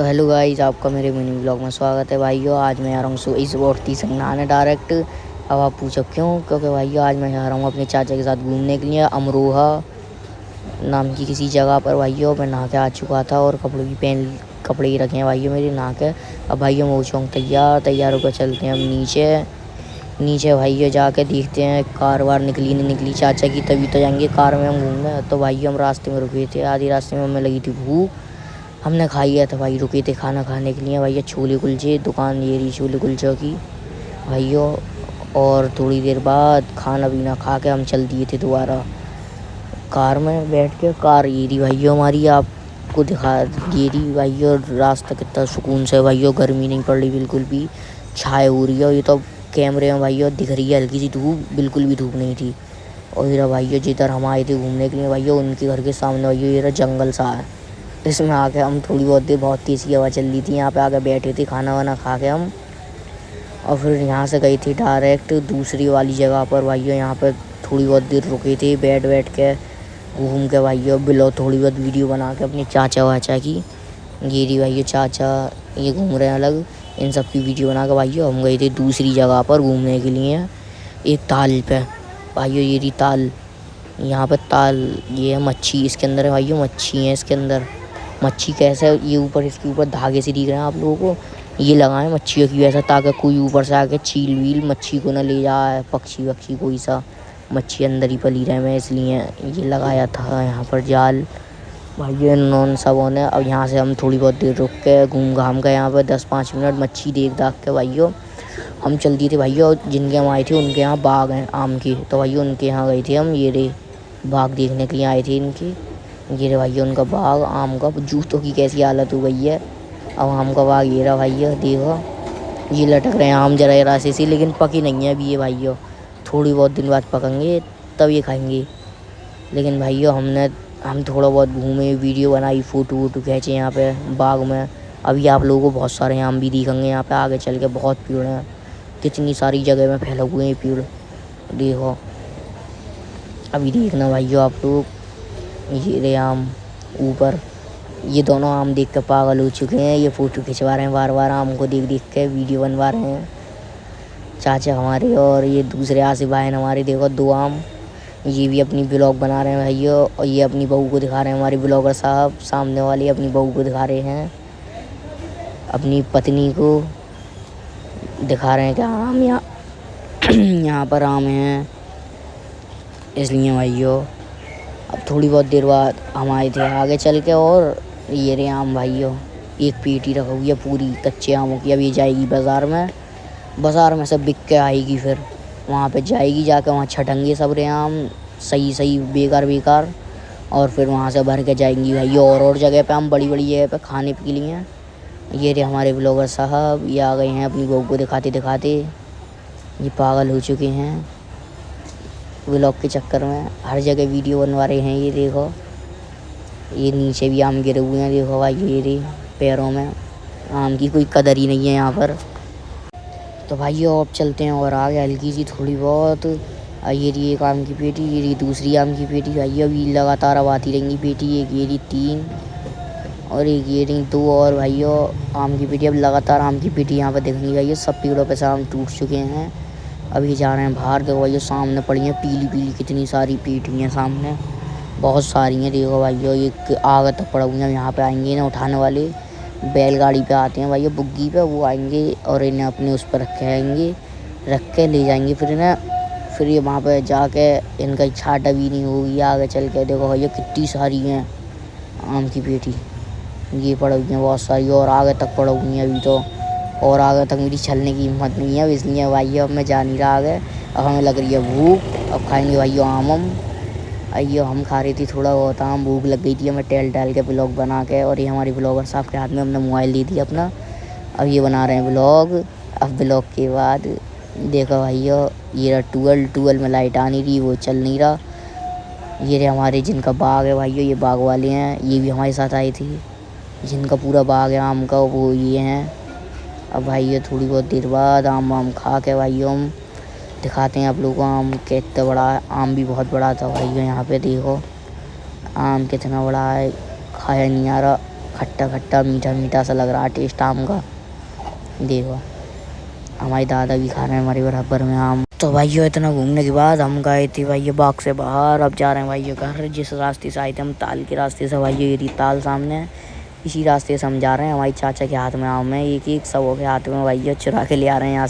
तो hello guys, आपका मेरे मिनी ब्लॉग में स्वागत है भाइयों। आज मैं आ रहा हूँ इस वोटी से नहाने डायरेक्ट। अब आप पूछो क्यों? क्योंकि भाइयों आज मैं जा रहा हूँ अपने चाचा के साथ घूमने के लिए अमरोहा नाम की किसी जगह पर। भाइयों मैं नहा के आ चुका था और कपड़े ही रखे हैं भाइयों मेरे नहा के। अब भाइयों मैं हो चुका हूँ तैयार होकर चलते हैं अब नीचे भाइयों जाके देखते हैं कार वार निकली नहीं निकली चाचा की, तभी तो जाएंगे कार में हम घूमने। तो भाइयों हम रास्ते में रुके थे, आधी रास्ते में हमें लगी थी भूख। हमने खा लिया था भाई, रुके थे खाना खाने के लिए भैया। छोले कुलचे दुकान ये रही छोले कुलचों की भाइयों। और थोड़ी देर बाद खाना पीना खा के हम चल दिए थे दोबारा कार में बैठ के। कार ये रही भाइयों हमारी, आपको दिखा ये रही भाइयों। रास्ता कितना सुकून से भाइयों, गर्मी नहीं पड़ रही बिल्कुल भी, छाए हो रही है। ये तो कैमरे में भाइयों दिख रही है हल्की सी धूप, बिल्कुल भी धूप नहीं थी। और ये भाइयों जिधर हम आए थे घूमने के लिए भाइयों, उनके घर के सामने भाइयों ये जंगल सा है। इसमें आके हम थोड़ी बहुत देर, बहुत तेज़ी हवा चल रही थी, यहाँ पे आके बैठे थे खाना वाना खा के हम। और फिर यहाँ से गई थी डायरेक्ट दूसरी वाली जगह पर भाइयों। यहाँ पर थोड़ी बहुत देर रुके थे बैठ के घूम के भाइयों। थोड़ी बहुत वीडियो बना के अपने चाचा वाचा की। ये रही भाइयों चाचा, ये घूम रहे हैं अलग, इन सब की वीडियो बना के भाइयों हम गए थे दूसरी जगह पर घूमने के लिए, एक ताल पे भाइयों। ये रही ताल, यहाँ पर ताल, ये है मच्छी इसके अंदर है भाइयों, मच्छी है इसके अंदर। मच्छी कैसे है, ये ऊपर इसके ऊपर धागे से दिख रहे हैं आप लोगों को, ये लगाए मच्छियों की वैसा, ताकि कोई ऊपर से आके चील वील मच्छी को ना ले जाए, पक्षी वक्षी कोई सा मच्छी अंदर ही पली रहे। मैं इसलिए ये लगाया था यहाँ पर जाल भाइयों नॉन सबों ने। अब यहाँ से हम थोड़ी बहुत देर रुक के घूम घाम के यहाँ पर 10-5 मिनट मच्छी देख दाख के भाइयों हम चल दिए थे भाइयों। जिनके हम आए थे उनके यहाँ बाग हैं आम के, तो भाइयों उनके यहाँ गए थे हम। ये रे बाग देखने के लिए आए थे इनके, ये रहा भैया उनका बाग आम का। जूतों की कैसी हालत हो गई है। अब आम का बाग ये रहा भैया, देखो ये लटक रहे हैं आम जरा रास्ते से, लेकिन पकी नहीं है अभी ये भाइयों, थोड़ी बहुत दिन बाद पकेंगे तब ये खाएंगे। लेकिन भाइयों हम थोड़ा बहुत घूमे, वीडियो बनाई, फ़ोटो वोटो खींचे यहाँ पे बाग में। अभी आप लोगों को बहुत सारे आम भी दिखेंगे यहाँ पे आगे चल के, बहुत पेड़ हैं, कितनी सारी जगह में फैले हुए हैं पेड़, देखो अभी देखना भाइयों आप लोग। ये रे आम ऊपर, ये दोनों आम देख कर पागल हो चुके हैं, ये फ़ोटो खिंचवा रहे हैं बार बार आम को देख देख के, वीडियो बनवा रहे हैं चाचा हमारे। और ये दूसरे आसिफ भाई हमारे, देखो 2 आम, ये भी अपनी ब्लॉग बना रहे हैं भाइयों। और ये अपनी बहू को दिखा रहे हैं, हमारे ब्लॉगर साहब सामने वाले अपनी बहू को दिखा रहे हैं, अपनी पत्नी को दिखा रहे हैं कि आम यहाँ यहाँ पर आम हैं इसलिए भाइयों। अब थोड़ी बहुत देर बाद हम आए थे आगे चल के, और ये रे आम भाइयों, एक पेटी रखी हुई है पूरी कच्चे आमों की। अब ये जाएगी बाज़ार में सब बिक के आएगी, फिर वहाँ पे जाएगी, जाकर वहाँ छटेंगे सब रे आम सही बेकार, और फिर वहाँ से भर के जाएंगी भाइयों और जगह पे, हम बड़ी जगह पे खाने के लिए। ये रे हमारे ब्लॉगर साहब, ये आ गए हैं अपनी बहू को दिखाते, ये पागल हो चुके हैं व्लॉग के चक्कर में, हर जगह वीडियो बनवा रहे हैं। ये देखो ये नीचे भी आम गिरे हुए हैं, देखो भाई ये रे पैरों में, आम की कोई कदर ही नहीं है यहाँ पर। तो भाइयों अब चलते हैं और आगे हल्की सी थोड़ी बहुत। ये रही एक आम की पेटी, ये रही दूसरी आम की पेटी भाइयों। अभी लगातार अब आती रहेंगी पेटी, एक ये रही 3 और एक ये रही 2 और भाइयों आम की पेटी। अब लगातार आम की पेटी यहाँ पर दिखनी भाइयों, सब पेड़ों पर से आम टूट चुके हैं। अभी जा रहे हैं बाहर, देखो भाइयों सामने पड़ी हैं पीली कितनी सारी पेटी हैं सामने, बहुत सारी हैं देखो भाइयों। एक आगे तक पड़ा हुई हैं, यहाँ पे आएंगे ना उठाने वाले, बैलगाड़ी पे आते हैं भाइयों, बुग्गी पे, वो आएंगे और इन्हें अपने उस पर रख के ले जाएंगे फिर इन्हें। फिर ये वहाँ पे जाके इनका छाटा भी नहीं होगी आगे चल के। देखो भैया कितनी सारी हैं आम की पेटी, ये पड़ी हुई हैं बहुत सारी, और आगे तक पड़ी हुई हैं अभी तो, और आगे तक मेरी चलने की हिम्मत नहीं है, इसलिए भाइयों अब मैं जा नहीं रहा आगे। अब हमें लग रही है भूख, अब खाएंगे भाइयों आम। आइयो हम खा रही थी थोड़ा बहुत आम, भूख लग गई थी हमें टहल के ब्लॉग बना के। और ये हमारी ब्लॉगर साहब के हाथ में हमने मोबाइल दे दिया अपना, अब ये बना रहे हैं ब्लॉग। अब ब्लॉग के बाद देखो भाइयों ये रहा 12 में लाइट आ नहीं रही, वो चल नहीं रहा। ये रहे हमारे जिनका बाग है भाइयों, ये बाग वाले हैं, ये भी हमारे साथ आए थे, जिनका पूरा बाग है आम का, वो ये हैं। अब भाइयों थोड़ी बहुत देर बाद आम खा के भाइयों हम दिखाते हैं आप लोगों को आम कितना बड़ा है। आम भी बहुत बड़ा था भाइयों, यहाँ पे देखो आम कितना बड़ा है, खाया नहीं आ रहा, खट्टा खट्टा मीठा मीठा सा लग रहा है टेस्ट आम का। देखो हमारे दादा भी खा रहे हैं हमारे बराबर में आम। तो भाइयों इतना घूमने के बाद हम गए थे भाइयों बाग से बाहर। अब जा रहे हैं भाइयों घर। जिस रास्ते से आए थे हम ताल के रास्ते से भाइयों, ये ताल सामने है, इसी रास्ते से हम जा रहे हैं। हमारे चाचा के हाथ में आम है एक एक, सबों के हाथ में भाइयों, चुरा के ले आ रहे हैं यहाँ से।